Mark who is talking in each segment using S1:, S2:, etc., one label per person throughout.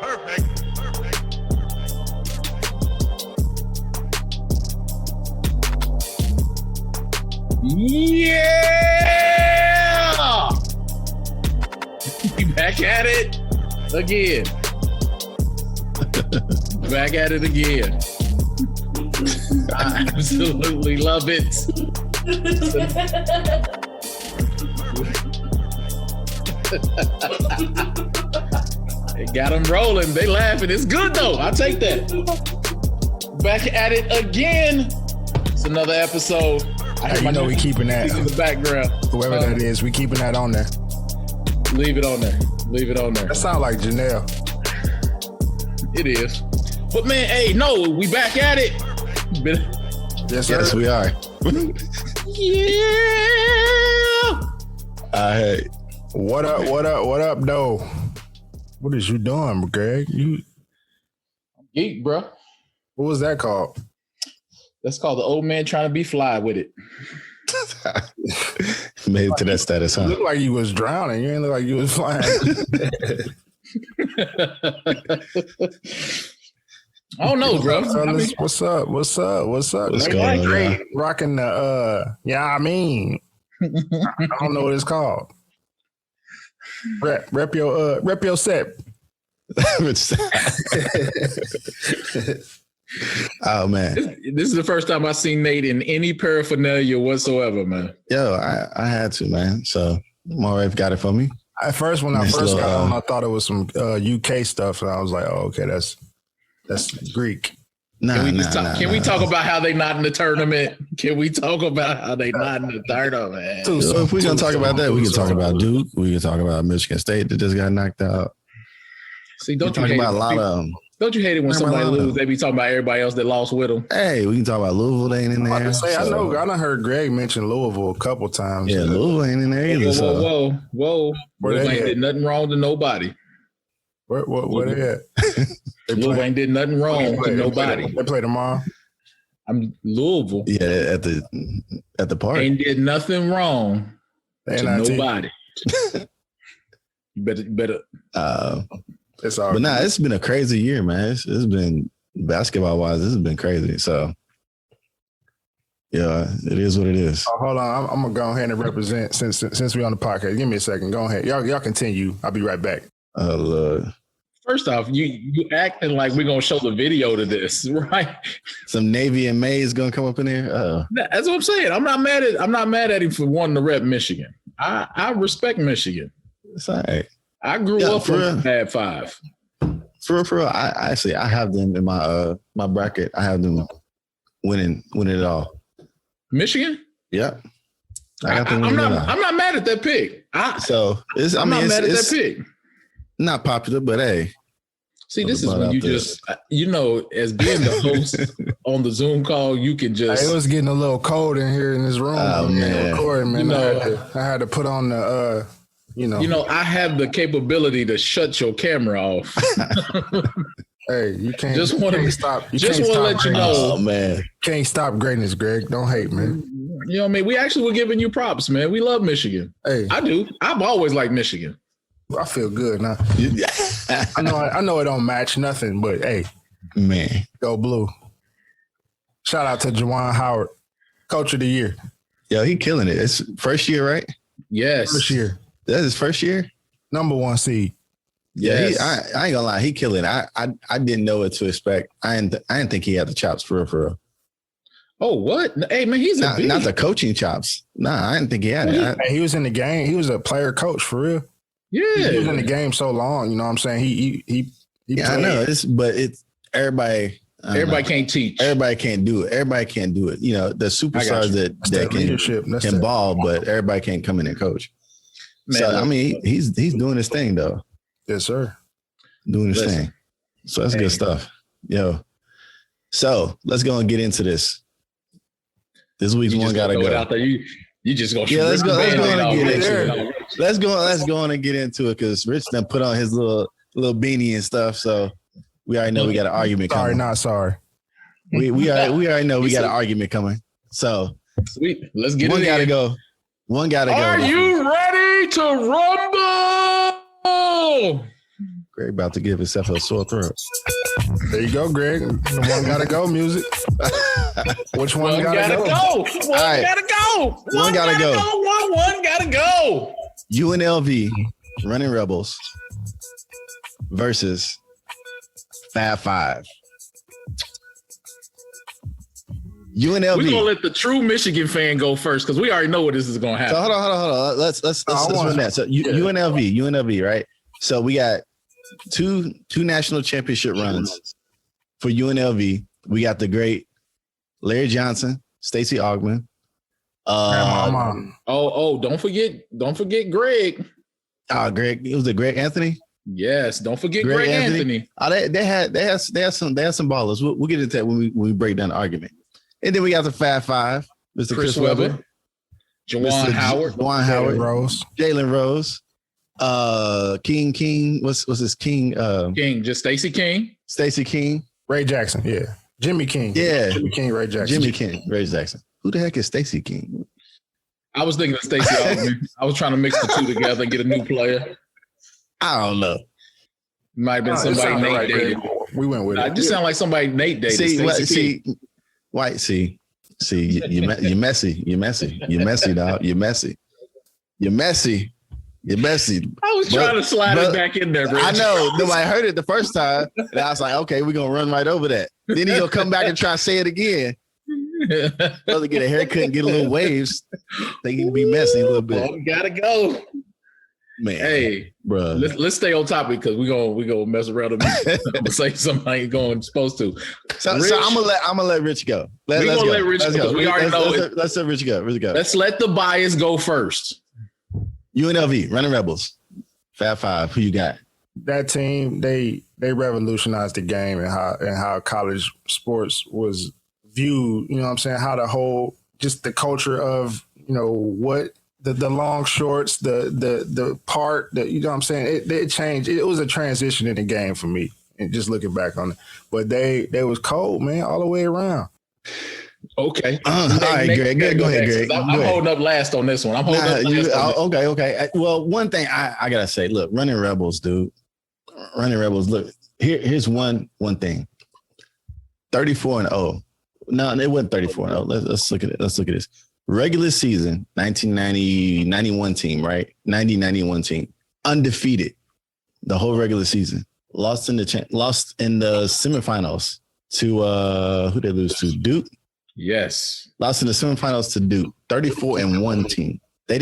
S1: Yeah! We back at it again. Back at it again. I absolutely love it. They got them rolling. They laughing. It's good though. I'll take that. Back at it again. It's another episode.
S2: You know we keeping that
S1: in the background.
S2: Whoever that is, we keeping that on there.
S1: Leave it on there. Leave it on there.
S2: That sounds like Janelle.
S1: It is. But man, hey, no, we back at it.
S2: Yes, sir.
S3: Yes, we are.
S1: Yeah.
S3: Hey.
S2: What up, though? What is you doing, Greg?
S1: Geek, bro.
S2: What was that called?
S1: That's called the old man trying to be fly with it.
S3: Made it to that status, huh?
S2: You look like you was drowning. You ain't look like you was flying.
S1: I don't know, bro.
S2: What's up?
S3: What's going on?
S2: Rocking the I don't know what it's called. Rep your set.
S3: Oh man,
S1: this is the first time I've seen Nate in any paraphernalia whatsoever, man.
S3: Yo, I had to, man. So my wife got it for me.
S2: At first, when I first got on, I thought it was some UK stuff, and I was like, "Oh, okay, that's Greek."
S1: Can we talk about how they not in the tournament? Can we talk about how they not in the tournament?
S3: So if we're gonna talk about that, we can talk about Duke. We can talk about Michigan State that just got knocked out.
S1: See, don't you hate
S3: about a lot of them?
S1: Don't you hate it when somebody loses? They be talking about everybody else that lost with them.
S3: Hey, we can talk about Louisville. They ain't in there.
S2: I done heard Greg mention Louisville a couple times.
S3: Yeah, Louisville ain't in there either.
S1: Whoa. Louisville ain't did nothing wrong to nobody.
S2: Where they at?
S1: Louisville ain't did nothing wrong to nobody.
S2: They play tomorrow.
S1: I'm Louisville.
S3: Yeah, at the park.
S1: Ain't did nothing wrong to nobody. You better.
S2: It's all.
S3: But it's been a crazy year, man. It's been basketball wise. This has been crazy. So, yeah, it is what it is.
S2: Hold on, I'm gonna go ahead and represent since we're on the podcast. Give me a second. Go ahead, y'all continue. I'll be right back.
S3: Oh Lord.
S1: First off, you acting like we're gonna show the video to this, right?
S3: Some Navy and May is gonna come up in here.
S1: That's what I'm saying. I'm not mad at him for wanting to rep Michigan. I respect Michigan.
S3: It's all right.
S1: I grew up with Bad Five.
S3: For real, I have them in my my bracket. I have them winning it all.
S1: Michigan?
S3: Yeah.
S1: I'm not mad at that pick. I'm not mad at that pick.
S3: Not popular, but hey.
S1: See, this is when you just, as being the host on the Zoom call, you can just.
S2: It was getting a little cold in here in this room.
S3: Oh, man.
S2: Recording, man. I had to put on the,
S1: I have the capability to shut your camera off.
S2: Hey, you can't.
S1: Just want to
S2: stop.
S1: Just want to let you know.
S3: Oh man,
S2: can't stop greatness, Greg. Don't hate, man.
S1: You know what I mean? We actually were giving you props, man. We love Michigan.
S2: Hey,
S1: I do. I've always liked Michigan.
S2: I feel good now. I know it don't match nothing, but hey,
S3: man,
S2: go blue. Shout out to Juwan Howard, Coach of the Year.
S3: Yo, he killing it. It's first year, right?
S1: Yes,
S2: first year.
S3: That's his first year.
S2: Number 1 seed.
S3: Yeah, yes. I ain't gonna lie, he killing it. I didn't know what to expect. I didn't think he had the chops for real.
S1: Oh, what? Hey, man, he's
S3: not the coaching chops. Nah, I didn't think he had it.
S2: He was in the game. He was a player coach for real.
S1: Yeah,
S2: he was in the game so long. You know what I'm saying? He
S3: I know. It's everybody.
S1: Everybody can't teach.
S3: Everybody can't do it. Everybody can't do it. You know, the superstars that can ball, but everybody can't come in and coach. Man, so I mean, he's doing his thing though.
S2: Yes, sir.
S3: Doing his thing. So that's good stuff. Yo. So let's go and get into this. This week's one gotta go.
S1: Out there. You just gonna
S3: let's go on and get into it because Rich done put on his little beanie and stuff. So we already know we got an argument coming.
S2: Not sorry.
S3: We already know we got an argument coming. So
S1: sweet. Let's get
S3: one
S1: it.
S3: Gotta go. One gotta go.
S1: Are you ready to rumble?
S3: Greg about to give himself a sore throat.
S2: There you go, Greg. The one gotta go, music. Which one gotta go?
S1: One gotta go.
S3: One gotta go.
S1: One gotta go.
S3: UNLV Running Rebels versus Fab Five. UNLV.
S1: We're gonna let the true Michigan fan go first because we already know what this is gonna happen.
S3: So hold on. Let's run that. So UNLV, right? So we got two national championship runs for UNLV. We got the great Larry Johnson, Stacey Augmon.
S1: Don't forget Greg.
S3: Greg. It was the Greg Anthony.
S1: Yes, don't forget Greg Anthony.
S3: They had some ballers. We'll get into that when we break down the argument. And then we got the Fab Five, Mr. Chris Webber,
S1: Juwan Howard,
S3: Jalen Rose, King. What's his King?
S1: King, just Stacey King,
S2: Ray Jackson, yeah, Jimmy King, Jimmy King, Ray Jackson,
S3: Ray Jackson. Who the heck is Stacey King?
S1: I was thinking of Stacey Augmon. I was trying to mix the two together and get a new player.
S3: I don't know.
S1: Might have been somebody Nate dated.
S2: We went with it.
S1: It just sounded like somebody Nate dated.
S3: See, you're messy. You're messy, dog. You're messy.
S1: I was trying to slide it back in there, bro.
S3: I know. Nobody heard it the first time. And I was like, okay, we're going to run right over that. Then he's going to come back and try to say it again. Brother get a haircut and get a little waves. Think he can be messy a little bit.
S1: We gotta go.
S3: Man.
S1: Hey,
S3: bro.
S1: Let's stay on topic because we gonna mess around and I'm gonna say something I ain't supposed to.
S3: So I'm gonna let Rich go. Let's
S1: let Rich go. We already know it.
S3: Let's let Rich go.
S1: Let's let the bias go first.
S3: UNLV, Running Rebels, Fab Five. Who you got?
S2: That team, they revolutionized the game and how college sports was viewed. You know what I'm saying? How the whole just the culture of what. The long shorts, the part that, you know what I'm saying? It changed. It was a transition in the game for me, and just looking back on it. But they was cold, man, all the way around.
S1: Okay.
S3: All right, Greg. Go ahead, Greg.
S1: I'm holding up last on this one.
S3: Okay. Well, one thing I gotta say, look, Running Rebels, dude. Running Rebels, look, here's one thing. 34-0. No, it wasn't 34-0. Let's look at it. Let's look at this. Regular season, 1990-91 team, right? 90-91 team, undefeated the whole regular season. Lost in the semifinals to who they lose to? Duke.
S1: Yes.
S3: Lost in the semifinals to Duke. 34-1 team. They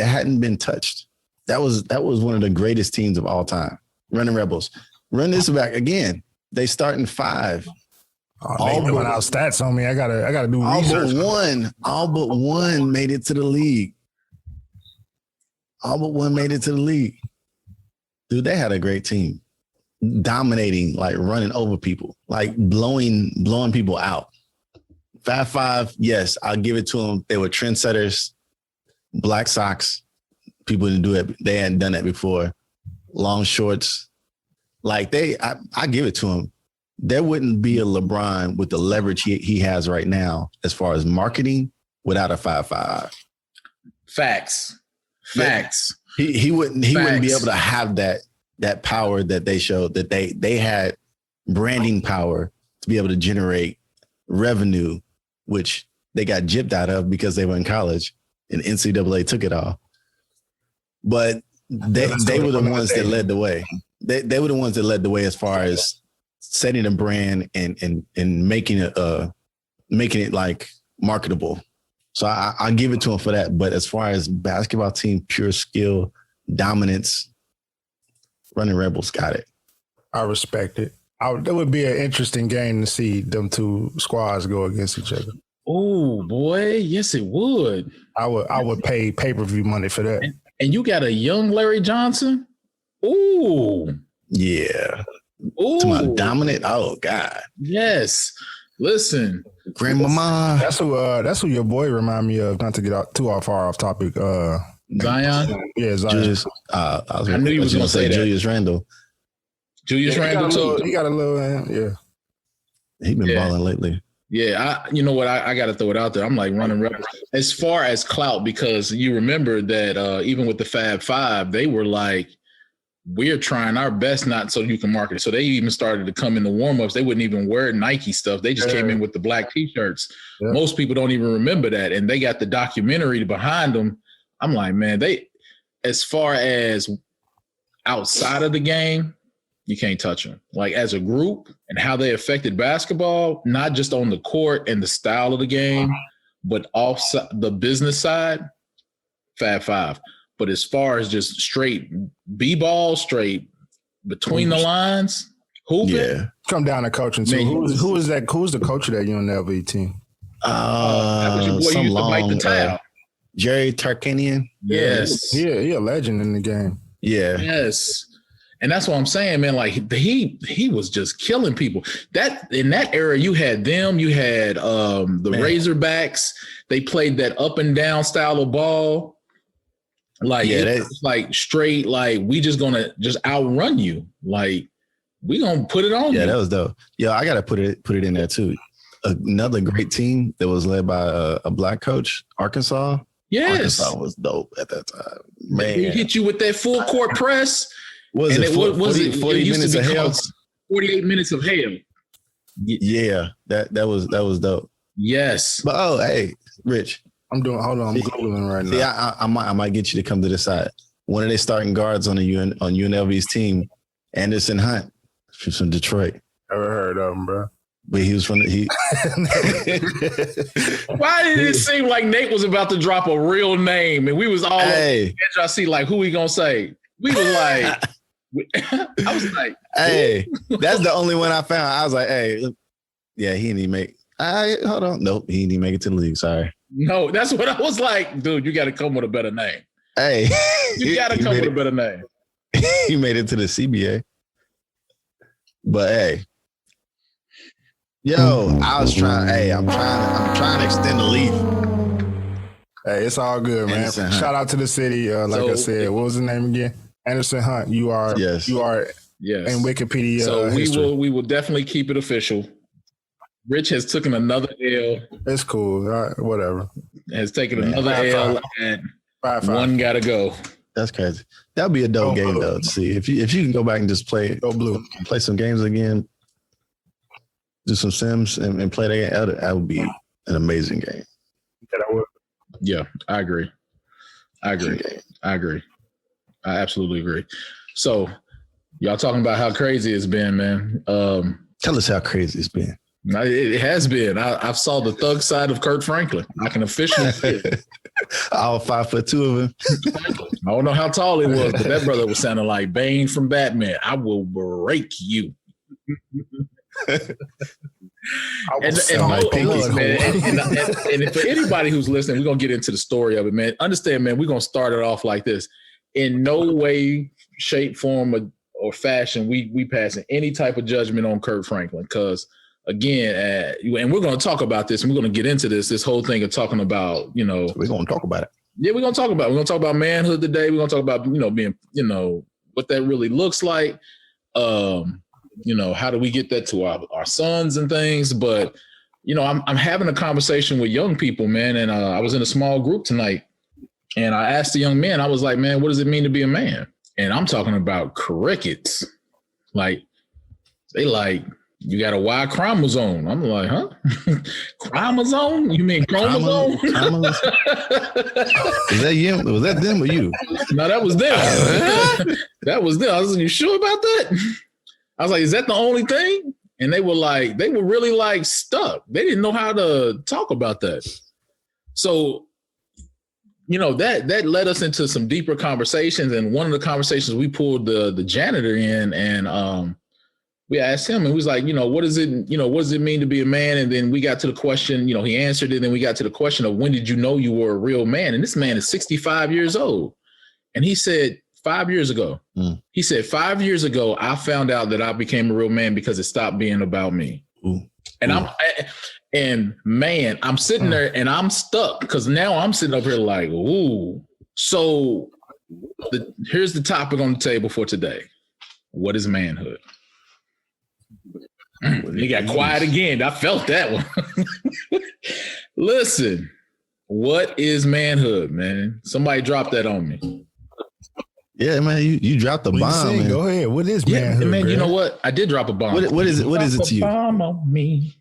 S3: hadn't been touched. That was one of the greatest teams of all time. Running Rebels. Run this back again. They start in 5.
S2: All but out stats on me. I gotta do research.
S3: All but one made it to the league. Dude, they had a great team. Dominating, like running over people, like blowing people out. Fab Five, yes, I'll give it to them. They were trendsetters. Black socks. People didn't do it. They hadn't done that before. Long shorts. Like I give it to them. There wouldn't be a LeBron with the leverage he has right now as far as marketing without a 5-5.
S1: Facts.
S3: He wouldn't be able to have that power that they showed, that they had branding power to be able to generate revenue, which they got gypped out of because they were in college and NCAA took it all. But they were the ones that led the way. They were the ones that led the way as far as setting a brand and making it like marketable. So I give it to him for that. But as far as basketball team, pure skill, dominance, Running Rebels got it.
S2: I respect it. That would be an interesting game to see them two squads go against each other.
S1: Oh boy, yes it would.
S2: I would pay pay-per-view money for that.
S1: And you got a young Larry Johnson. Ooh,
S3: yeah.
S1: Ooh,
S3: to my dominant. Oh God,
S1: yes. Listen,
S3: grandmama.
S2: That's who your boy remind me of. Not to get too far off topic.
S1: Zion.
S2: Yeah, Zion.
S3: Julius, I knew you was gonna say Julius Randle.
S1: Julius Randle too.
S2: He got a little, yeah.
S3: He been balling lately.
S1: Yeah, you know what? I got to throw it out there. I'm like Running Rebels as far as clout, because you remember that even with the Fab Five, they were like we're trying our best not so you can market it. So they even started to come in the warm-ups. They wouldn't even wear Nike stuff. They just came in with the black T-shirts. Yeah. Most people don't even remember that. And they got the documentary behind them. I'm like, man, as far as outside of the game, you can't touch them. Like as a group and how they affected basketball, not just on the court and the style of the game, but off the business side, Fab Five. But as far as just straight B-ball, straight between the lines, hooping.
S2: Yeah. Come down to coaching too. Who's the coach of that UNLV team?
S1: That was your boy who used to bite the towel.
S3: Jerry Tarkanian.
S1: Yes.
S2: He a legend in the game.
S3: Yeah.
S1: Yes. And that's what I'm saying, man. Like he was just killing people. That in that era, you had them, you had the Razorbacks. They played that up and down style of ball. Like, like straight, like we just gonna just outrun you. Like we gonna put it on you.
S3: Yeah, that was dope. Yo, I gotta put it in there too. Another great team that was led by a black coach, Arkansas.
S1: Yes.
S3: Arkansas was dope at that time. Man.
S1: He hit you with that full court press.
S3: Was it 40 minutes of hell?
S1: 48 minutes of hell.
S3: Yeah, that was dope.
S1: Yes.
S3: But hey, Rich.
S2: I'm Googling right now.
S3: See, I might get you to come to the side. One of their starting guards on UNLV's team, Anderson Hunt, from Detroit.
S2: Never heard of him, bro.
S3: But he was from
S1: Why did it seem like Nate was about to drop a real name and we was all
S3: hey.
S1: I see like who he gonna say? We was like I was like,
S3: hey, that's the only one I found. I was like, hey, yeah, he didn't even make hold on. Nope, he didn't even make it to the league. Sorry.
S1: No, that's what I was like, dude. You got to come with a better name.
S3: Hey,
S1: you got to come with a better name.
S3: He made it to the CBA, but hey, yo, I'm trying to extend the leaf.
S2: Hey, it's all good, man. Shout out to the city. I said, what was his name again? Anderson Hunt. You are in Wikipedia.
S1: So we will definitely keep it official. Rich has taken another L.
S2: It's cool. All right, whatever.
S1: Has taken another L, and 5-5. One got to go.
S3: That's crazy. That'd be a dope game though to see. If you can go back and just play some games again, do some sims and play that game, that would be an amazing game.
S1: Yeah, I agree. I absolutely agree. So y'all talking about how crazy it's been, man.
S3: Tell us how crazy it's been.
S1: It has been. I saw the thug side of Kirk Franklin. I can officially say it.
S3: All 5'2" of him.
S1: I don't know how tall he was, but that brother was sounding like Bane from Batman. I will break you. And for anybody who's listening, we're gonna get into the story of it, man. Understand, man, we're gonna start it off like this. In no way, shape, form, or fashion, we passing any type of judgment on Kirk Franklin, because again, and we're going to talk about this, and we're going to get into this whole thing of talking about, we're
S3: going to talk about it.
S1: Yeah, we're going to talk about it. We're going to talk about manhood today. We're going to talk about, being, what that really looks like. How do we get that to our sons and things? But, I'm having a conversation with young people, man. And I was in a small group tonight, and I asked the young men, I was like, man, what does it mean to be a man? And I'm talking about crickets. Like, they like, you got a Y chromosome. I'm like, huh? Chromosome? You mean chromosome?
S3: Was that you? Was that them or you?
S1: No, that was them. That was them. I was like, you sure about that? I was like, is that the only thing? And they were really like stuck. They didn't know how to talk about that. So, that led us into some deeper conversations. And one of the conversations, we pulled the janitor in, and we asked him, and we was like, what does it mean to be a man? And then we got to the question, he answered it. And then we got to the question of, when did you know you were a real man? And this man is 65 years old. And he said 5 years ago, he said 5 years ago, I found out that I became a real man because it stopped being about me. And I'm sitting there and I'm stuck, because now I'm sitting up here like, ooh. So here's the topic on the table for today. What is manhood? He got quiet again. I felt that one. Listen, what is manhood, man? Somebody drop that on me.
S3: Yeah, man, you dropped the bomb. Man.
S2: Go ahead. What is manhood?
S1: Man, you know what? I did drop a bomb.
S3: What is it? What is it to you?
S1: Bomb on me.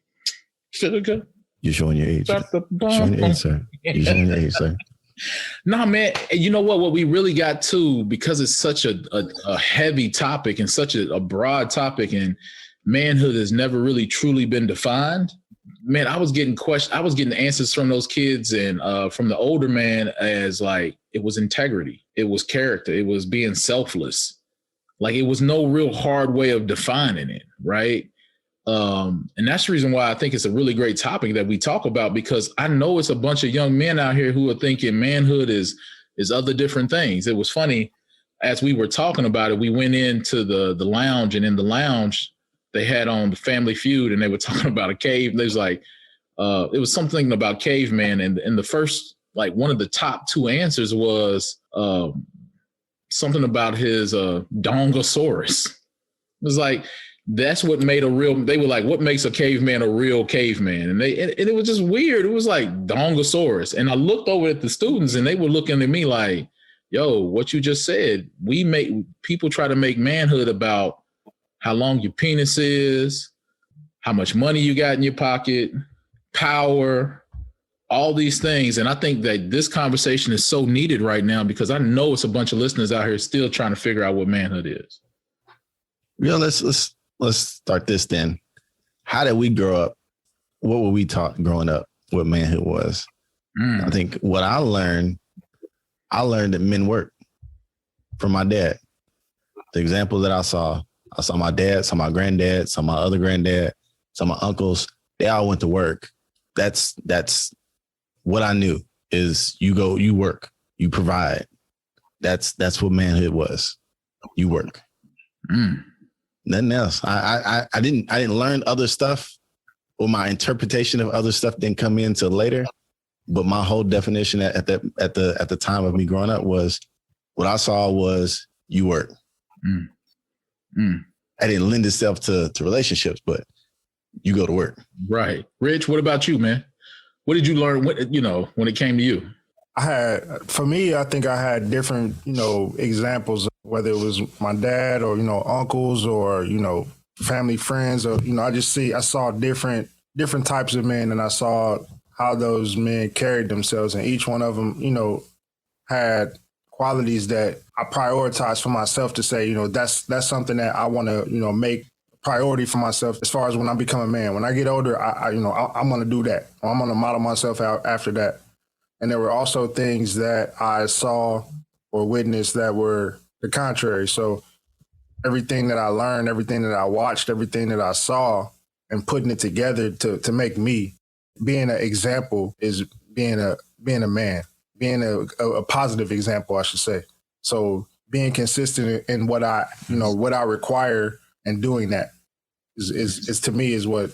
S1: Sugar.
S3: You're showing your age.
S1: Drop the bomb.
S3: Showing your age, sir. You're showing your age, sir.
S1: Nah, man. You know what? What we really got to, because it's such a heavy topic and such a broad topic, and manhood has never really truly been defined. Man, I was getting questions. I was getting answers from those kids and from the older man as like it was integrity, it was character, it was being selfless. Like it was no real hard way of defining it, right? And that's the reason why I think it's a really great topic that we talk about, because I know it's a bunch of young men out here who are thinking manhood is other different things. It was funny as we were talking about it. We went into the lounge, and in the lounge they had on the Family Feud, and they were talking about a cave. There's like it was something about caveman, and the first, like, one of the top two answers was something about his Dongosaurus. It was like, that's what made a real, they were like, what makes a caveman a real caveman? And it was just weird. It was like Dongosaurus. And I looked over at the students, and they were looking at me like, yo, what you just said, people try to make manhood about how long your penis is, how much money you got in your pocket, power, all these things. And I think that this conversation is so needed right now, because I know it's a bunch of listeners out here still trying to figure out what manhood is.
S3: Yeah, let's start this then. How did we grow up? What were we taught growing up what manhood was? I think what I learned that men work from my dad. The example that I saw my dad, saw my granddad, saw my other granddad, saw my uncles. They all went to work. That's what I knew is you go, you work, you provide. That's what manhood was. You work. Nothing else. I didn't learn other stuff, or my interpretation of other stuff didn't come in till later. But my whole definition at the time of me growing up was, what I saw was you work. I didn't lend itself to relationships, but you go to work. Right.
S1: Rich, what about you, man? What did you learn when it came to you?
S2: For me, I think I had different, examples, whether it was my dad or, uncles or, family friends, or, I saw different types of men, and I saw how those men carried themselves, and each one of them, had qualities that I prioritized for myself to say, that's something that I want to, make priority for myself as far as when I become a man. When I get older, I'm going to do that. I'm going to model myself out after that. And there were also things that I saw or witnessed that were the contrary. So everything that I learned, everything that I watched, everything that I saw, and putting it together to make me, being an example is being a man, being a positive example, I should say. So being consistent in what I require and doing that is to me is what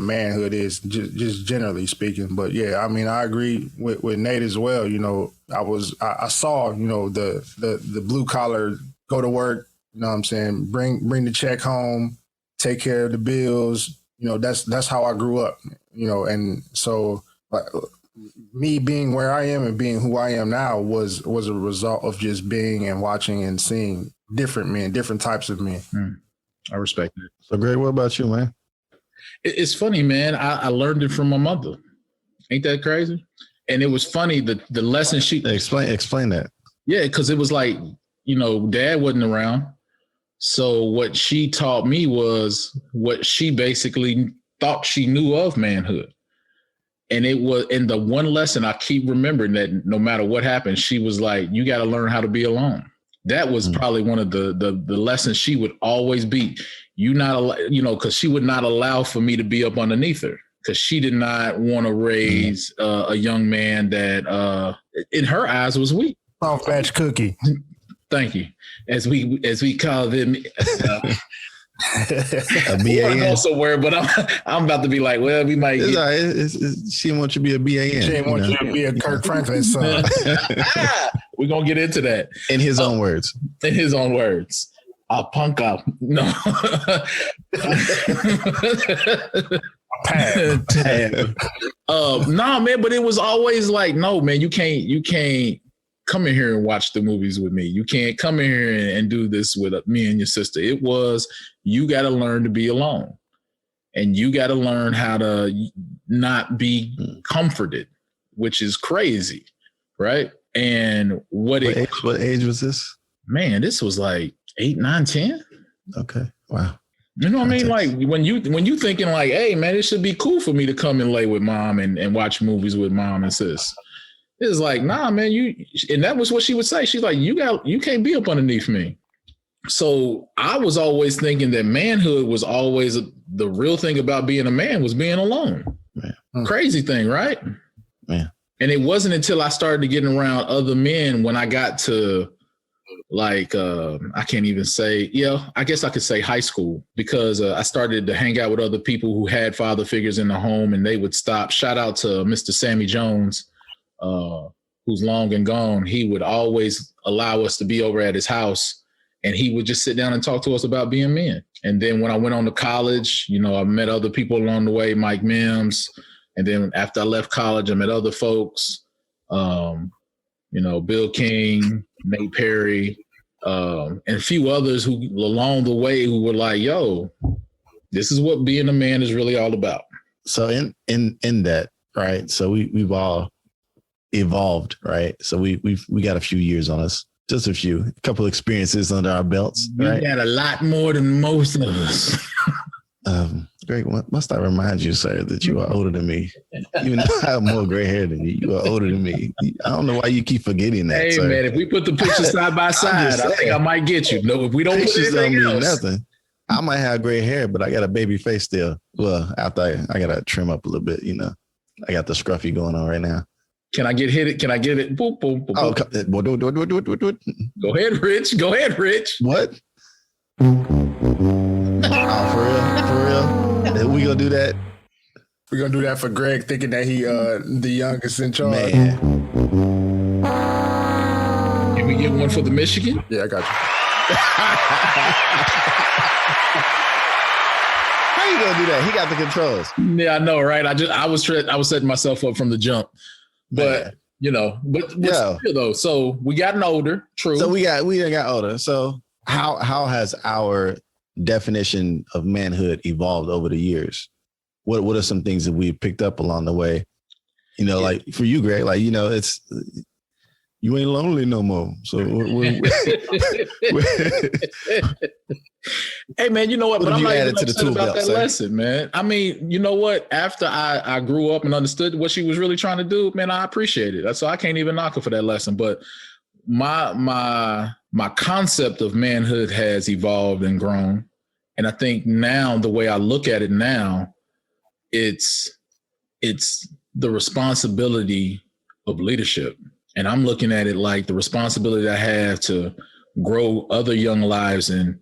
S2: manhood is, just generally speaking. But yeah, I mean, I agree with Nate as well. I saw, the blue collar, go to work, what I'm saying, bring the check home, take care of the bills. That's how I grew up, and so me being where I am and being who I am now was a result of just being and watching and seeing different men, different types of men.
S1: I respect it.
S3: So, Greg, what about you, man?
S1: It's funny, man. I learned it from my mother. Ain't that crazy? And it was funny, the lesson she...
S3: Explain that.
S1: Yeah, because it was like, Dad wasn't around. So what she taught me was what she basically thought she knew of manhood. And it was, in the one lesson I keep remembering, that no matter what happened, she was like, you got to learn how to be alone. That was probably one of the lessons she would always be. Because she would not allow for me to be up underneath her, because she did not want to raise a young man that in her eyes was weak.
S2: Soft batch cookie.
S1: Thank you. As we call them.
S3: A BAN.
S1: Also word, but I'm about to be like, well, we might.
S3: She didn't want you to be a BAN.
S2: She didn't want you to be a Kirk Franklin son.
S1: We're gonna get into that
S3: in his own words.
S1: In his own words, I'll punk up. No.
S2: Tab.
S1: No, man. But it was always like, no, man. You can't come in here and watch the movies with me. You can't come in here and do this with me and your sister. It was, you got to learn to be alone. And you got to learn how to not be comforted, which is crazy, right? And what
S3: age was this?
S1: Man, this was like 8, 9, 10.
S3: Okay. Wow.
S1: You know what I mean? Like when you thinking like, hey man, it should be cool for me to come and lay with mom and watch movies with mom and sis. It's like, nah, man, and that was what she would say. She's like, you can't be up underneath me. So I was always thinking that manhood was always the real thing about being a man was being alone. Crazy thing, right?
S3: Man.
S1: And it wasn't until I started getting around other men when I got to like, I can't even say, I guess I could say high school, because I started to hang out with other people who had father figures in the home, and they would stop. Shout out to Mr. Sammy Jones, who's long and gone. He would always allow us to be over at his house, and he would just sit down and talk to us about being men. And then when I went on to college, I met other people along the way, Mike Mims. And then after I left college, I met other folks, Bill King, Nate Perry, and a few others who along the way who were like, yo, this is what being a man is really all about.
S3: So in that, right? So we've all evolved, right? So we got a few years on us, just a couple experiences under our belts. Right?
S1: You got a lot more than most of us.
S3: Greg, must I remind you, sir, that you are older than me? Even though I have more gray hair than you, you are older than me. I don't know why you keep forgetting that.
S1: Hey,
S3: sir.
S1: Man, if we put the pictures side by side, I think I might get you. No, if we don't put anything else.
S3: Nothing. I might have gray hair, but I got a baby face still. Well, after I got to trim up a little bit, I got the scruffy going on right now.
S1: Can I get hit? Can I get it? Boop, boop, boop.
S3: Oh,
S1: Go ahead, Rich. Go ahead, Rich.
S3: What? Oh, for real? We gonna do that?
S2: We're gonna do that for Greg, thinking that he the youngest in charge.
S3: Man.
S1: Can we get one for the Michigan?
S2: Yeah, I got you.
S3: How you gonna do that? He got the controls.
S1: Yeah, I know, right? I was setting myself up from the jump, but still though. So we gotten older. True.
S3: So we got older. So how has our definition of manhood evolved over the years? What are some things that we picked up along the way? Like for you, Greg, like, it's you ain't lonely no more. So
S1: hey man, you know what? But I'm not even
S3: to the
S1: upset about that
S3: sir?
S1: lesson, man. I mean, you know what? After I grew up and understood what she was really trying to do, man, I appreciate it. So I can't even knock her for that lesson. But my concept of manhood has evolved and grown. And I think now the way I look at it now, it's the responsibility of leadership. And I'm looking at it like the responsibility I have to grow other young lives, and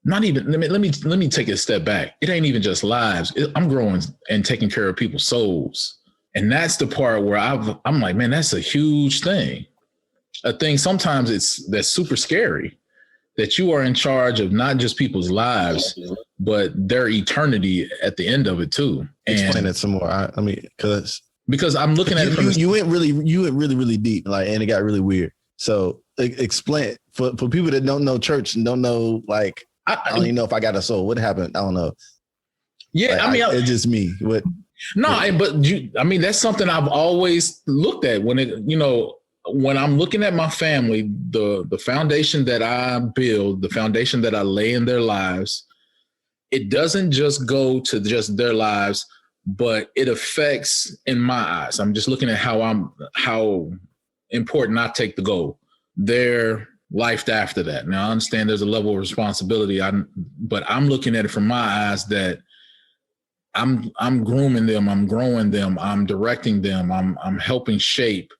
S1: not even, let me take a step back. It ain't even just lives. I'm growing and taking care of people's souls. And that's the part where I'm like, man, that's a huge thing. A thing sometimes that's super scary, that you are in charge of not just people's lives, but their eternity at the end of it too.
S3: Explain it some more.
S1: Because I'm looking at it.
S3: You went really deep, like, and it got really weird. So explain for people that don't know church and don't know, like, I don't even know if I got a soul. What happened? I don't know.
S1: Yeah,
S3: like, it's just me. What?
S1: No, but that's something I've always looked at when I'm looking at my family, the foundation that I build, the foundation that I lay in their lives, it doesn't just go to just their lives, but it affects, in my eyes, I'm just looking at how important I take the goal, their life after that. Now I understand there's a level of responsibility, but I'm looking at it from my eyes that I'm grooming them, I'm growing them, I'm directing them, I'm helping shape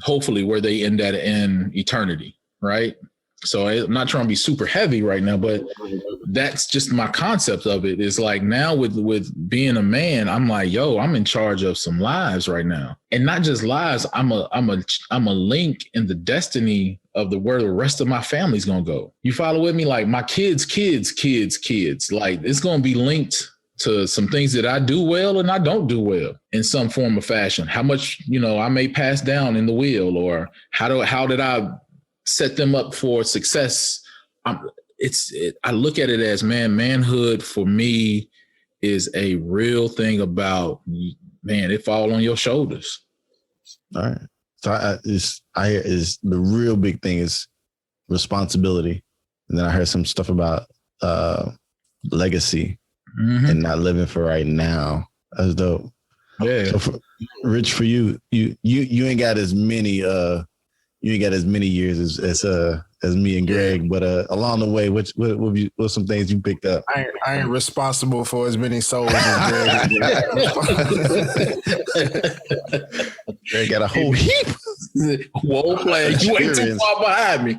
S1: hopefully where they end at in eternity, right? So I'm not trying to be super heavy right now, but that's just my concept of it. Is like now with being a man, I'm like, yo, I'm in charge of some lives right now, and not just lives. I'm a link in the destiny of where the rest of my family's gonna go. You follow with me? Like my kids, like it's gonna be linked to some things that I do well and I don't do well in some form or fashion. How much, I may pass down in the wheel, or how did I set them up for success? I look at it as, manhood for me is a real thing about, it fall on your shoulders.
S3: All right. So the real big thing is responsibility. And then I heard some stuff about legacy and not living for right now. That's dope.
S1: Yeah.
S3: So Rich, for you ain't got as many years as me and Greg, but along the way, what's some things you picked up?
S2: I ain't responsible for as many souls as Greg.
S3: Greg got a whole heap.
S1: Whoa, play. You ain't too far behind me.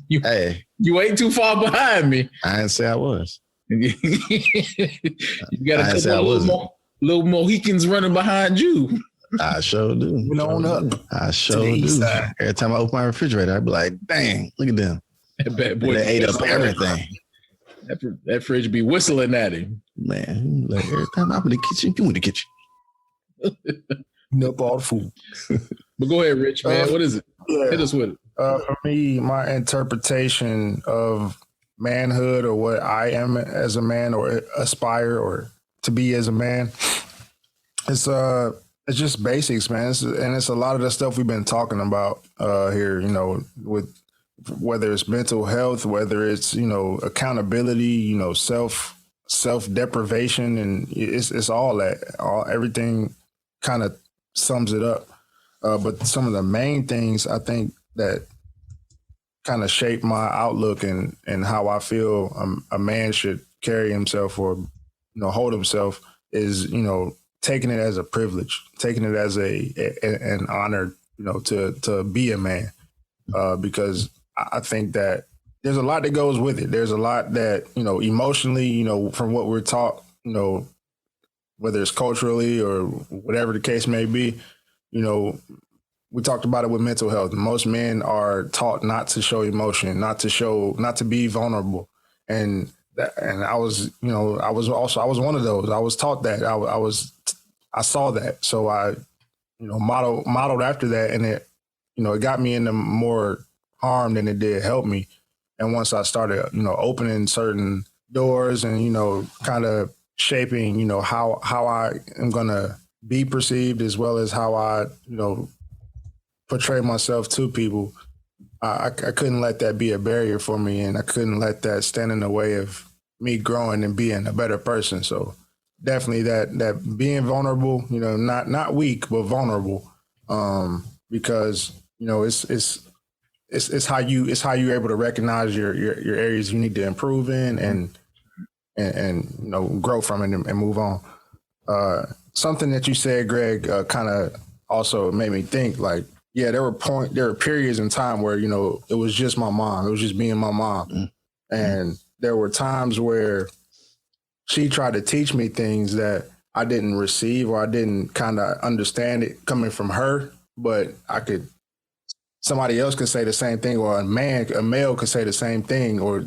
S1: You ain't too far behind me.
S3: I didn't say I was.
S1: You got a couple little Mohicans running behind you.
S3: I sure do. I sure do. Every time I open my refrigerator, I be like, dang, look at them.
S1: That bad boy,
S3: they ate up everything.
S1: That fridge be whistling at him.
S3: Man, like every time I'm in the kitchen, you in the kitchen.
S2: Up all the food.
S1: But go ahead, Rich, man. What is it?
S2: Yeah.
S1: Hit us with it.
S2: For me, my interpretation of manhood, or what I am as a man, or aspire or to be as a man, it's just basics, man. It's a lot of the stuff we've been talking about here, with whether it's mental health, whether it's, accountability, self-deprivation, and it's all that. Everything kind of sums it up. But some of the main things I think that kind of shape my outlook and how I feel a man should carry himself, or, hold himself, is, taking it as a privilege, taking it as an honor, to be a man, because I think that there's a lot that goes with it. There's a lot that, emotionally, from what we're taught, whether it's culturally or whatever the case may be, we talked about it with mental health. Most men are taught not to show emotion, not to be vulnerable. And I was one of those. I was taught that. I saw that. So I, modeled after that, and it got me into more harm than it did help me. And once I started, opening certain doors and, kind of shaping, how I am going to be perceived, as well as how I, portray myself to people, I couldn't let that be a barrier for me, and I couldn't let that stand in the way of me growing and being a better person. So definitely that being vulnerable, not weak, but vulnerable, because it's how you're able to recognize your areas you need to improve in and grow from it and move on. Something that you said, Greg, kind of also made me think, like, yeah, there were periods in time where, it was just my mom. It was just being my mom. Mm-hmm. And there were times where she tried to teach me things that I didn't receive, or I didn't kind of understand it coming from her, but somebody else could say the same thing, or a male could say the same thing, or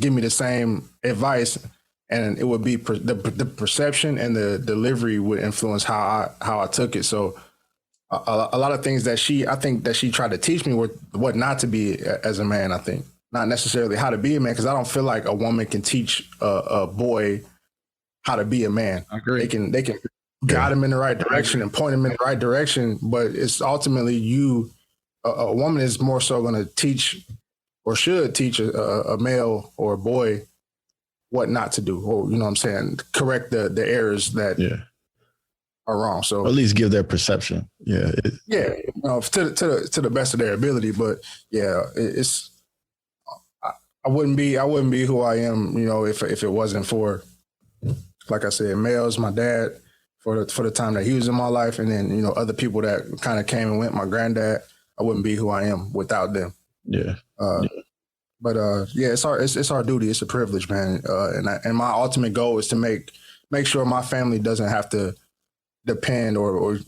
S2: give me the same advice. And it would be the perception and the delivery would influence how I took it. So a lot of things that I think that she tried to teach me were what not to be as a man. I think not necessarily how to be a man, because I don't feel like a woman can teach a boy how to be a man.
S1: I agree.
S2: They can guide him in the right direction and point him in the right direction, but it's ultimately you. A woman is more so going to teach, or should teach, a male or a boy what not to do, or correct the errors that are wrong. So
S3: or at least give their perception. Yeah.
S2: To the best of their ability. But yeah, it's I wouldn't be who I am, if it wasn't for, like I said, males, my dad, for the time that he was in my life, and then other people that kind of came and went. My granddad, I wouldn't be who I am without them.
S3: Yeah.
S2: But it's our duty. It's a privilege, man. And my ultimate goal is to make sure my family doesn't have to depend, or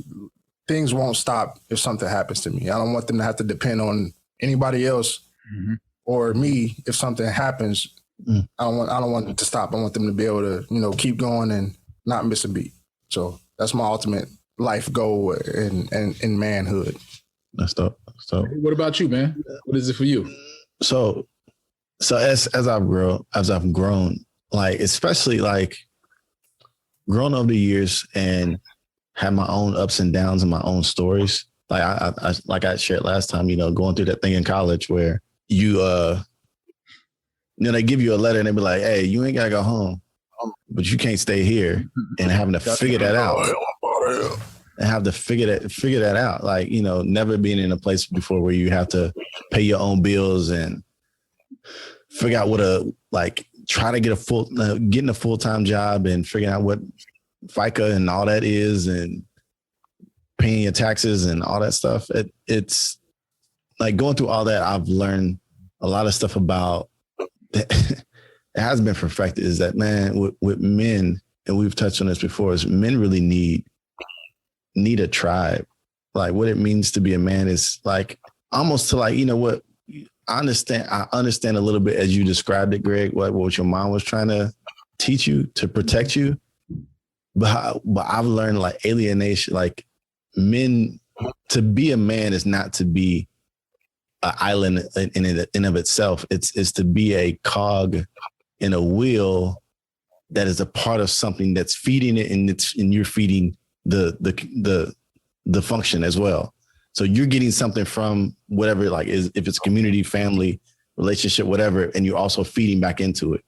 S2: things won't stop if something happens to me. I don't want them to have to depend on anybody else or me if something happens I don't want it to stop. I want them to be able to, you know, keep going and not miss a beat. So that's my ultimate life goal in manhood.
S3: That's dope. So
S1: what about you, man? What is it for you?
S3: So as I've grown, like especially like grown over the years and had my own ups and downs and my own stories. Like I like I shared last time, you know, going through that thing in college where you they give you a letter and they be like, hey, you ain't gotta go home, but you can't stay here, and having to figure that out. And have to figure that out. Like, you know, never being in a place before where you have to pay your own bills and figure out try to get getting a full-time job and figuring out what FICA and all that is and paying your taxes and all that stuff. It's like going through all that. I've learned a lot of stuff about that. It has been perfected is that, man, with men, and we've touched on this before, is men really need a tribe. Like what it means to be a man is like almost to like, you know what, I understand a little bit as you described it, Greg, what your mom was trying to teach you to protect you. But I've learned like alienation, like men, to be a man is not to be an island in of itself. It's to be a cog in a wheel that is a part of something that's feeding it, and you're feeding the function as well. So you're getting something from whatever, like if it's community, family, relationship, whatever, and you're also feeding back into it.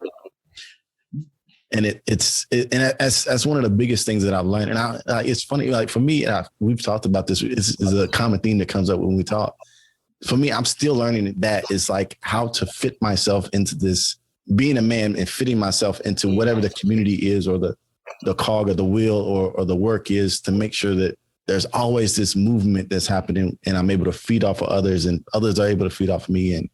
S3: And that's one of the biggest things that I've learned. And it's funny, like for me, we've talked about this. It's a common theme that comes up when we talk. For me, I'm still learning that it's like how to fit myself into this, being a man and fitting myself into whatever the community is or the cog of the wheel or the work is, to make sure that there's always this movement that's happening and I'm able to feed off of others and others are able to feed off of me. And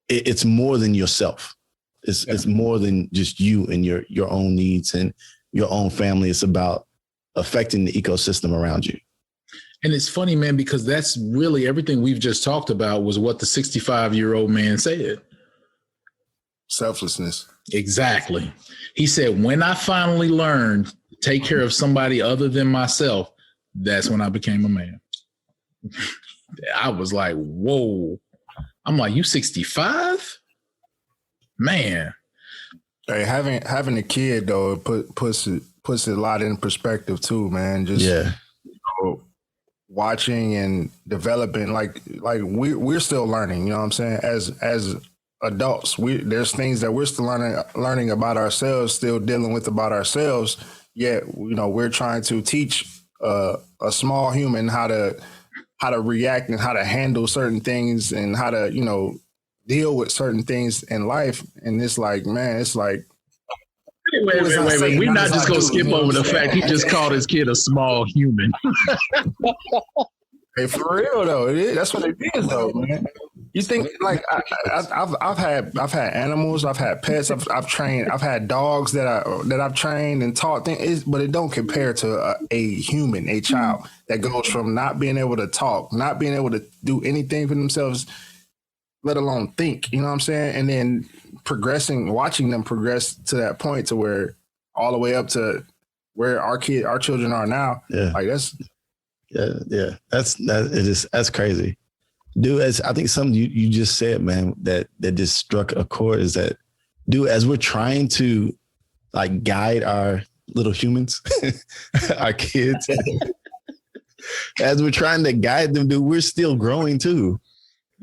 S3: it's more than yourself. It's more than just you and your own needs and your own family. It's about affecting the ecosystem around you.
S1: And it's funny, man, because that's really everything we've just talked about was what the 65-year-old man said.
S2: Selflessness.
S1: Exactly. He said, when I finally learned to take care of somebody other than myself, that's when I became a man. I was like, whoa. I'm like, you 65? Man.
S2: Hey, having a kid though puts it a lot in perspective too, man. Just you know, watching and developing, like we're still learning, you know what I'm saying? As adults, there's things that we're still learning about ourselves, still dealing with about ourselves. Yet, you know, we're trying to teach a small human how to react and how to handle certain things and how to, you know, deal with certain things in life. And it's like, man, it's like,
S1: wait. We're not just gonna skip over the fact he just called his kid a small human.
S2: Hey, for real though, that's what it is though, man. You think like I've had animals, I've had pets, I've trained, I've had dogs that I've trained and taught things, but it don't compare to a human, a child that goes from not being able to talk, not being able to do anything for themselves, let alone think, you know what I'm saying? And then watching them progress to that point to where all the way up to where our children are now. Yeah. Like that's
S3: that's crazy. Dude, as I think something you just said, man, that just struck a chord is that, dude, as we're trying to like guide our little humans, our kids, as we're trying to guide them, dude, we're still growing too.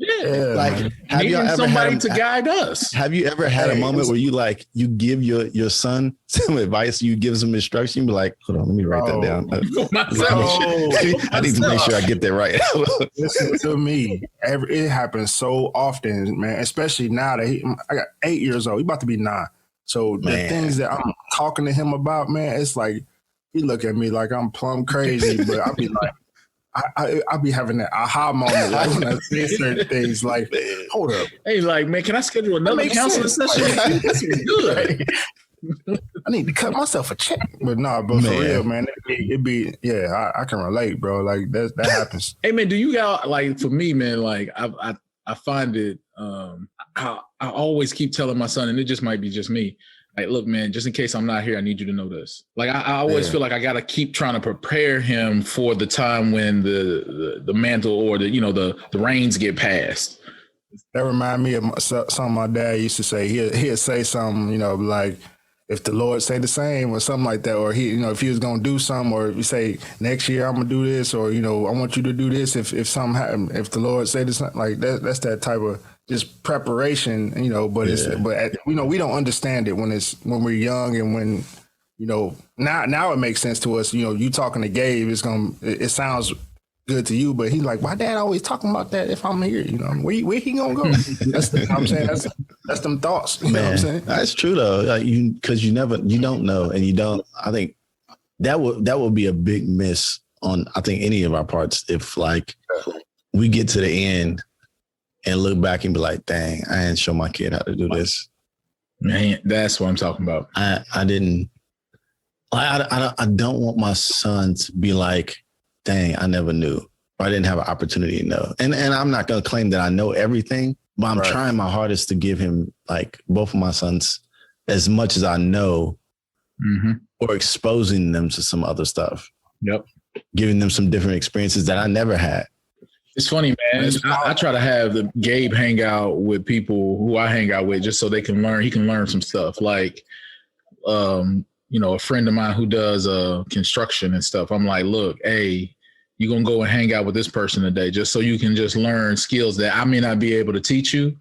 S1: Yeah.
S3: Like, have you ever
S1: somebody to guide us?
S3: Have you ever had a moment where you give your son some advice, you give some instruction, you be like, hold on, let me write that down. I need to make sure I get that right.
S2: Listen to me. It happens so often, man, especially now that I got 8 years old. He about to be 9. So the things that I'm talking to him about, man, it's like, he look at me like I'm plumb crazy, but I be like, I'll be having that aha moment like when I say certain things like, hold up.
S1: Hey, like, man, can I schedule another counseling session? This is good.
S2: I need to cut myself a check. But but for real, man, it'd be, I can relate, bro. Like that happens.
S1: Hey, man, do you got, like, for me, man, like, I find it, I always keep telling my son, and it just might be just me. Like, look, man, just in case I'm not here, I need you to know this. Like, I always feel like I got to keep trying to prepare him for the time when the mantle or the reins get passed.
S2: That remind me of something my dad used to say. He'd say something, like, if the Lord say the same or something like that, or if he was going to do something, or if you say next year I'm going to do this, or, I want you to do this. If something happen, if the Lord say this, like that's that type of just preparation, but we don't understand it when we're young, and when, now it makes sense to us. You talking to Gabe, it sounds good to you, but he's like, why dad always talking about that if I'm here? Where he gonna go? That's what I'm saying. That's them thoughts. You know what I'm saying?
S3: That's true though. Like because you don't know, and you don't. I think that would be a big miss on any of our parts if like we get to the end and look back and be like, dang, I didn't show my kid how to do this.
S1: Man, that's what I'm talking about.
S3: I didn't. I don't want my son to be like, dang, I never knew, or I didn't have an opportunity to know. And I'm not going to claim that I know everything, but I'm trying my hardest to give him, like, both of my sons as much as I know, or exposing them to some other stuff.
S1: Yep.
S3: Giving them some different experiences that I never had.
S1: It's funny, man. I try to have Gabe hang out with people who I hang out with just so they can learn. He can learn some stuff. Like, a friend of mine who does construction and stuff. I'm like, look, hey, you're going to go and hang out with this person today just so you can just learn skills that I may not be able to teach you,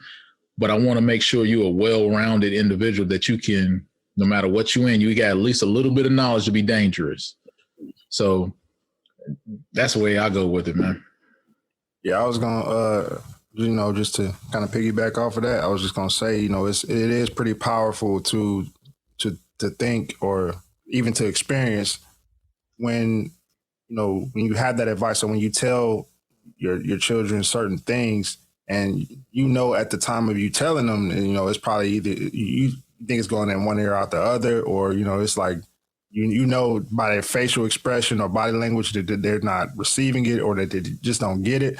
S1: but I want to make sure you're a well-rounded individual that you can, no matter what you're in, you got at least a little bit of knowledge to be dangerous. So that's the way I go with it, man.
S2: Yeah, I was going to, just to kind of piggyback off of that, I was just going to say, it is pretty powerful to think, or even to experience when you have that advice, or when you tell your children certain things, and at the time of you telling them, it's probably either you think it's going in one ear out the other, or it's like by their facial expression or body language that they're not receiving it, or that they just don't get it.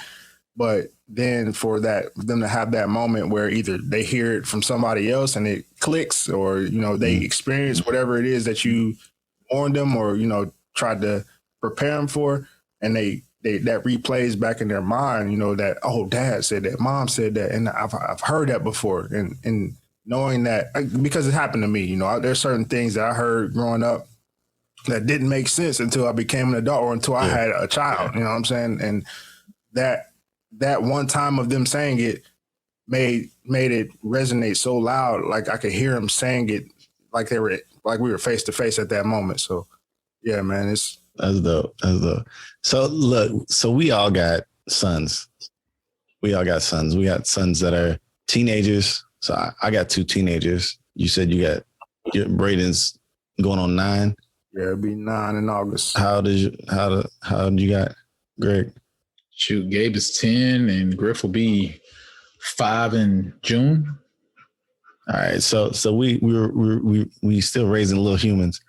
S2: But then for them to have that moment where either they hear it from somebody else and it clicks, or, they experience whatever it is that you warned them, or, tried to prepare them for, and they that replays back in their mind, that, oh, dad said that, mom said that, and I've heard that before. And knowing that, because it happened to me, there's certain things that I heard growing up that didn't make sense until I became an adult, or until I had a child, you know what I'm saying? And that one time of them saying it made it resonate so loud, like I could hear them saying it like we were face to face at that moment. So yeah, man, that's
S3: dope. So look, we all got sons. We got sons that are teenagers. So I got 2 teenagers. You said you got Braden's going on 9.
S2: Yeah, it'll be 9 in August.
S3: How old you got, Greg?
S1: Shoot, Gabe is 10 and Griff will be 5 in June.
S3: All right, so we still raising little humans,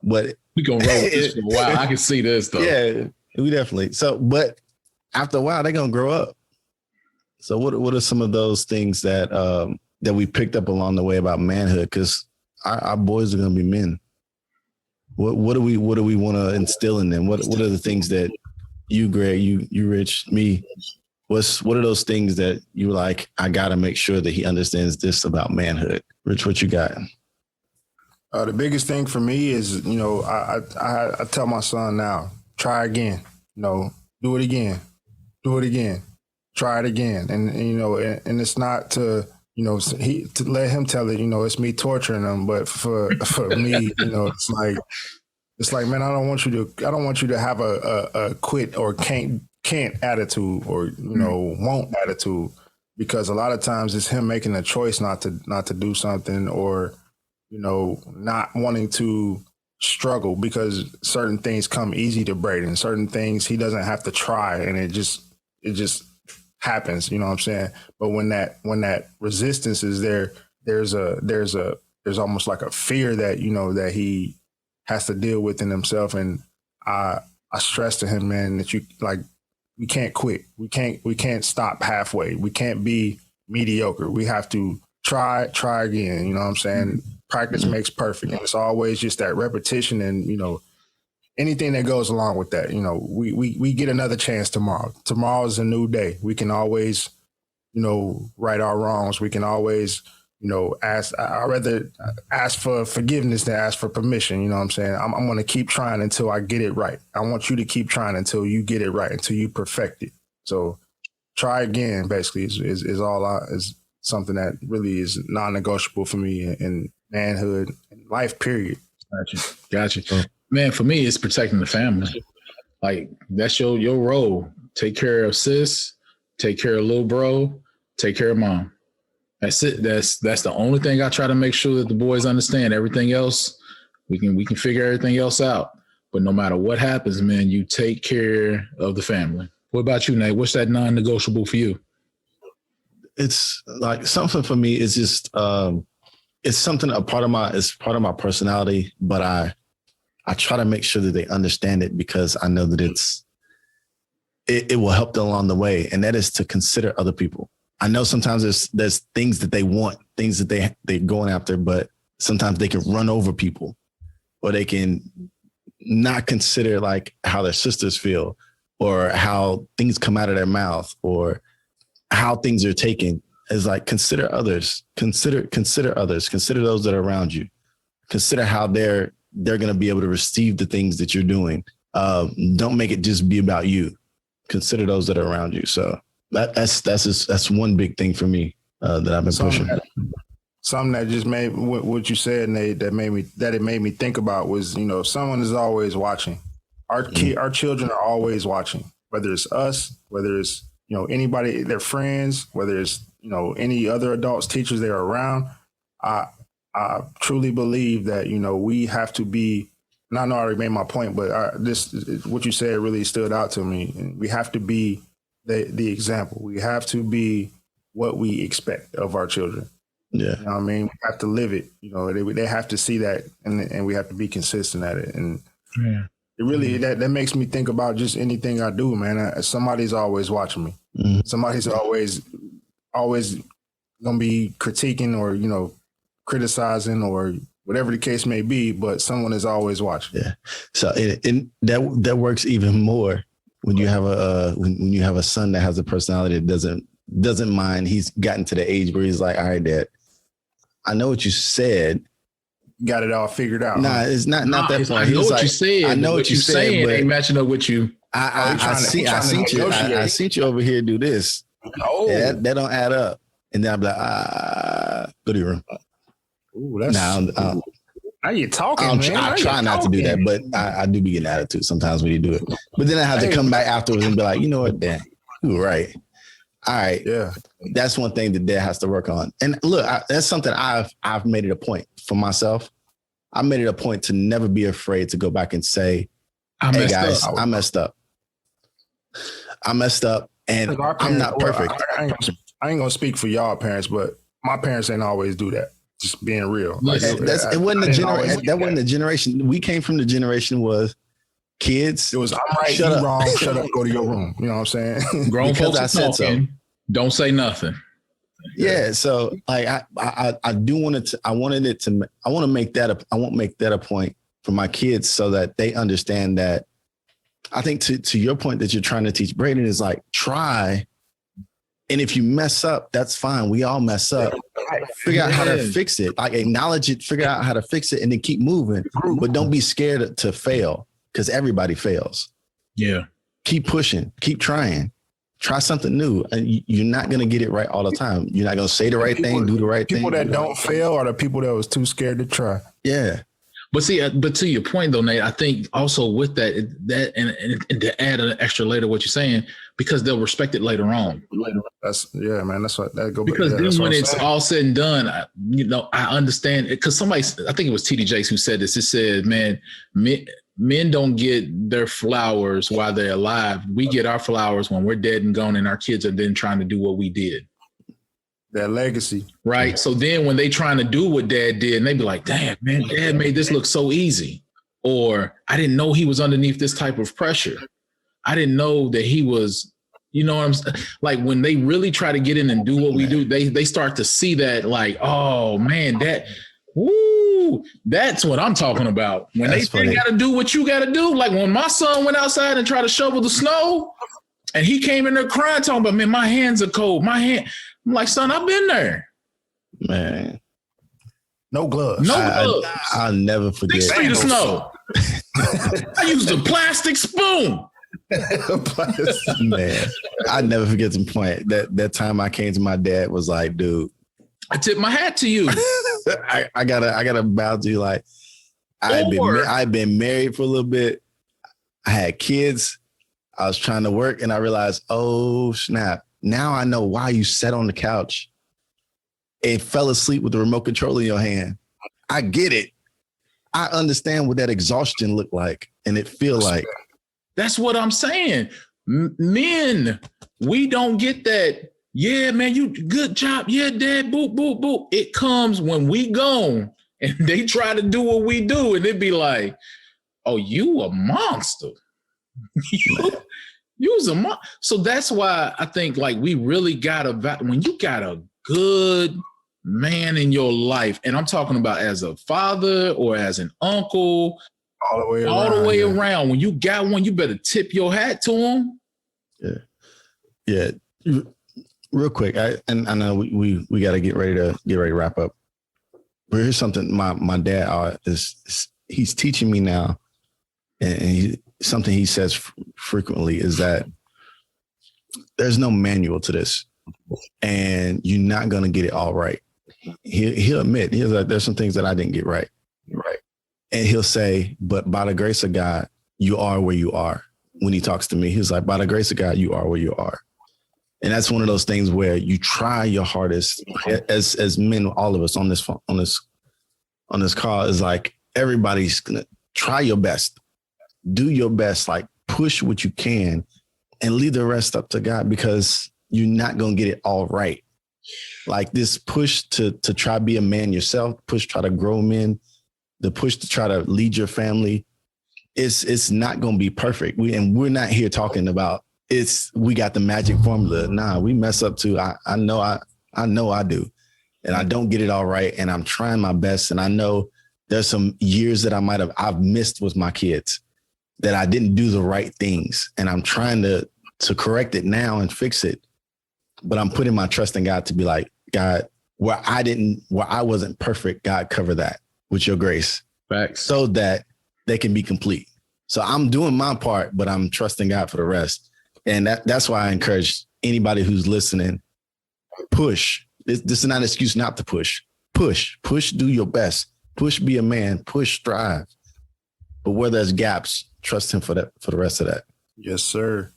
S3: but
S1: we gonna roll with this for a while. I can see this though.
S3: Yeah, we definitely. So, but after a while, they're gonna grow up. So, what are some of those things that we picked up along the way about manhood? Because our boys are gonna be men. What do we want to instill in them? What are the things that you, Greg, you, Rich, me, what are those things that you like, I got to make sure that he understands this about manhood? Rich, what you got?
S2: The biggest thing for me is, I tell my son now, try again, do it again, try it again. And and it's not to, to let him tell it, it's me torturing him. But for me, it's like, man, I don't want you to have a quit or can't attitude, or, won't attitude, because a lot of times it's him making a choice not to do something, or, not wanting to struggle, because certain things come easy to Braden, certain things he doesn't have to try, and it just happens, you know what I'm saying? But when that resistance is there, there's almost like a fear that, that he has to deal with in himself. And I stress to him, man, that we can't quit. We can't stop halfway. We can't be, mediocre. We have to try again. You know what I'm saying? Practice makes perfect. And it's always just that repetition and, you know, anything that goes along with that. You know, we get another chance tomorrow. Tomorrow is a new day. We can always, you know, right our wrongs. We can always, you know, I'd rather ask for forgiveness than ask for permission. You know what I'm saying? I'm going to keep trying until I get it right. I want you to keep trying until you get it right, until you perfect it. So try again, basically, is something that really is non-negotiable for me in manhood and life, period.
S1: Gotcha. Man, for me, it's protecting the family. Like, that's your role. Take care of sis, take care of little bro, take care of mom. That's it. That's the only thing I try to make sure that the boys understand. Everything else, we can figure everything else out. But no matter what happens, man, you take care of the family. What about you, Nate? What's that non-negotiable for you?
S3: It's like something for me is just it's something it's part of my personality, but I try to make sure that they understand it because I know that it will help them along the way, and that is to consider other people. I know sometimes there's things that they want, things that they're going after, but sometimes they can run over people, or they can not consider like how their sisters feel, or how things come out of their mouth, or how things are taken. Is like consider others, consider others, consider those that are around you, consider how they're going to be able to receive the things that you're doing. Don't make it just be about you. Consider those that are around you. So that's one big thing for me that I've been pushing.
S2: Something that just made what you said, Nate, that it made me think about was, you know, someone is always watching. Our children are always watching, whether it's us, whether it's, you know, anybody, their friends, whether it's, you know, any other adults, teachers they're around. I truly believe that, you know, we have to be, and I know I already made my point, but what you said really stood out to me. We have to be the example. We have to be what we expect of our children.
S3: Yeah.
S2: You know what I mean? We have to live it. You know, they have to see that, and we have to be consistent at it. And it really, that makes me think about just anything I do, man. Somebody's always watching me. Mm-hmm. Somebody's always going to be critiquing or, you know, criticizing or whatever the case may be, but someone is always watching.
S3: Yeah. So that works even more when you have a son that has a personality that doesn't mind. He's gotten to the age where he's like, all right, Dad, I know what you said.
S2: Got it all figured out.
S3: Nah, it's not that point.
S1: I know what you said.
S3: I know what you said,
S1: but ain't matching up with you.
S3: I seen you over here do this.
S2: Oh,
S3: that don't add up. And then I'm like, go to your room.
S2: Ooh, that's now you talking, man.
S3: I try not to do that, but I do be getting attitude sometimes when you do it. But then I have to come back afterwards and be like, you know what, Dad, you were right. All right. Yeah. That's one thing that Dad has to work on. And look, that's something I've made it a point for myself. I made it a point to never be afraid to go back and say, hey guys, I messed up. I messed up and I'm not perfect.
S2: I ain't gonna speak for y'all parents, but my parents ain't always do that. Just being real. Like,
S3: it wasn't the generation. We came from the generation was kids.
S2: It was I'm right, you wrong. Shut up. Go to your room. You know what I'm saying?
S1: Grown folks are talking. Don't say nothing.
S3: Yeah. So like I do want it to. I want to make that a point for my kids so that they understand that. I think to your point that you're trying to teach Braden is like try. And if you mess up, that's fine. We all mess up. Figure out how to fix it. Like acknowledge it, figure out how to fix it, and then keep moving. But don't be scared to fail because everybody fails.
S1: Yeah.
S3: Keep pushing. Keep trying. Try something new. And you're not going to get it right all the time. You're not going to say the right thing, do the right thing.
S2: People that don't fail are the people that was too scared to try.
S3: Yeah.
S1: But see, but to your point though, Nate, I think also with that and to add an extra layer to what you're saying, because they'll respect it later on.
S2: That's man. That's what that go.
S1: Because then when it's all said and done, I understand it. Because I think it was TD Jakes who said this. It said, man, men don't get their flowers while they're alive. We get our flowers when we're dead and gone, and our kids are then trying to do what we did.
S2: That legacy.
S1: Right. So then when they trying to do what Dad did, and they be like, damn, man, Dad made this look so easy. Or I didn't know he was underneath this type of pressure. I didn't know that he was You know what I'm saying? Like when they really try to get in and do what we do, they start to see that like, oh man, that's what I'm talking about. When they got to do what you got to do. Like when my son went outside and tried to shovel the snow and he came in there crying, talking about, man, my hands are cold. I'm like, son, I've been there.
S3: Man.
S2: No gloves.
S3: I'll never forget.
S1: 6 feet of snow. I used a plastic spoon.
S3: Man, I never forget some point. That time I came to my dad was like, dude,
S1: I tip my hat to you.
S3: I gotta bow to you. Like I've been married for a little bit. I had kids. I was trying to work and I realized, oh snap. Now I know why you sat on the couch and fell asleep with the remote control in your hand. I get it. I understand what that exhaustion looked like and it feel like.
S1: That's what I'm saying. Men, we don't get that. Yeah, man, you good job. Yeah, dad, boop, boop, boop. It comes when we gone and they try to do what we do. And it be like, oh, you a monster. You's a monster. So that's why I think like we really when you got a good man in your life, and I'm talking about as a father or as an uncle, all the way around. When you got one, you better tip your hat to him.
S3: Yeah. Real quick, I know we got to get ready to wrap up. But here's something my dad he's teaching me now, and something he says frequently is that there's no manual to this, and you're not gonna get it all right. He'll admit there's some things that I didn't get right. And he'll say, but by the grace of God, you are where you are. When he talks to me, he's like, by the grace of God, you are where you are. And that's one of those things where you try your hardest as men, all of us on this call is like, everybody's going to try your best, do your best, like push what you can and leave the rest up to God because you're not going to get it all right. Like this push to try to be a man yourself, try to grow men, the push to try to lead your family, it's not going to be perfect. We're not here talking about we got the magic formula. Nah, we mess up too. I know I do. And I don't get it all right. And I'm trying my best. And I know there's some years that I've missed with my kids that I didn't do the right things. And I'm trying to correct it now and fix it. But I'm putting my trust in God to be like, God, where I wasn't perfect, God, cover that with your grace.
S1: Facts.
S3: So that they can be complete. So I'm doing my part, but I'm trusting God for the rest. And that's why I encourage anybody who's listening, push. This is not an excuse not to push. Push, do your best. Push, be a man. Push, strive. But where there's gaps, trust him for the rest of that.
S2: Yes, sir.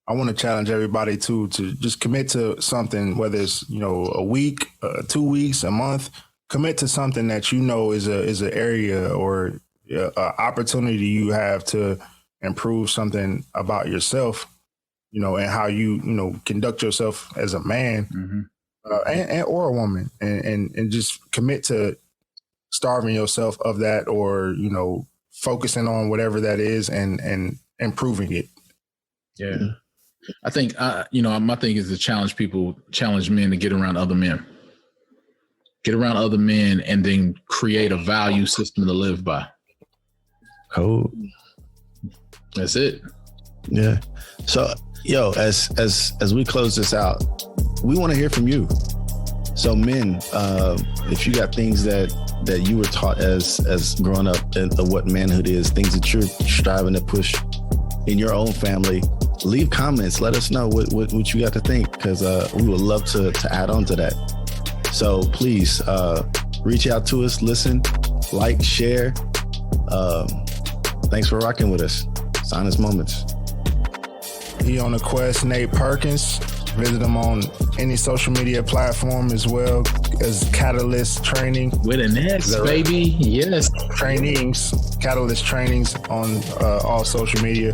S2: I want to challenge everybody to just commit to something, whether it's, a week, 2 weeks, a month. Commit to something that is an area or an opportunity you have to improve something about yourself, and how you conduct yourself as a man, and or a woman, and just commit to starving yourself of that, or focusing on whatever that is and improving it.
S1: Yeah, I think my thing is to challenge men to get around other men. Get around other men and then create a value system to live by.
S3: Cool.
S1: That's it.
S3: Yeah. So, as we close this out, we want to hear from you. So, men, if you got things that you were taught as growing up of what manhood is, things that you're striving to push in your own family, leave comments. Let us know what you got to think, because we would love to add on to that. So please reach out to us, listen, like, share. Thanks for rocking with us. It's Honest Moments.
S2: He on the quest, Nate Perkins. Visit him on any social media platform as well as Catalyst Training.
S1: With an S, baby. Yes.
S2: Trainings, Catalyst Trainings on all social media.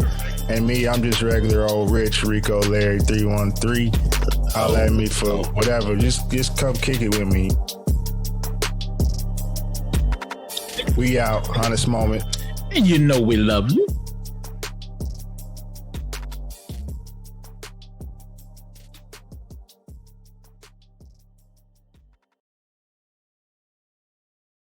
S2: And me, I'm just regular old Rich Rico Larry 313. Holla at me for whatever. Just come kick it with me. We out. Honest Moment.
S1: And we love you.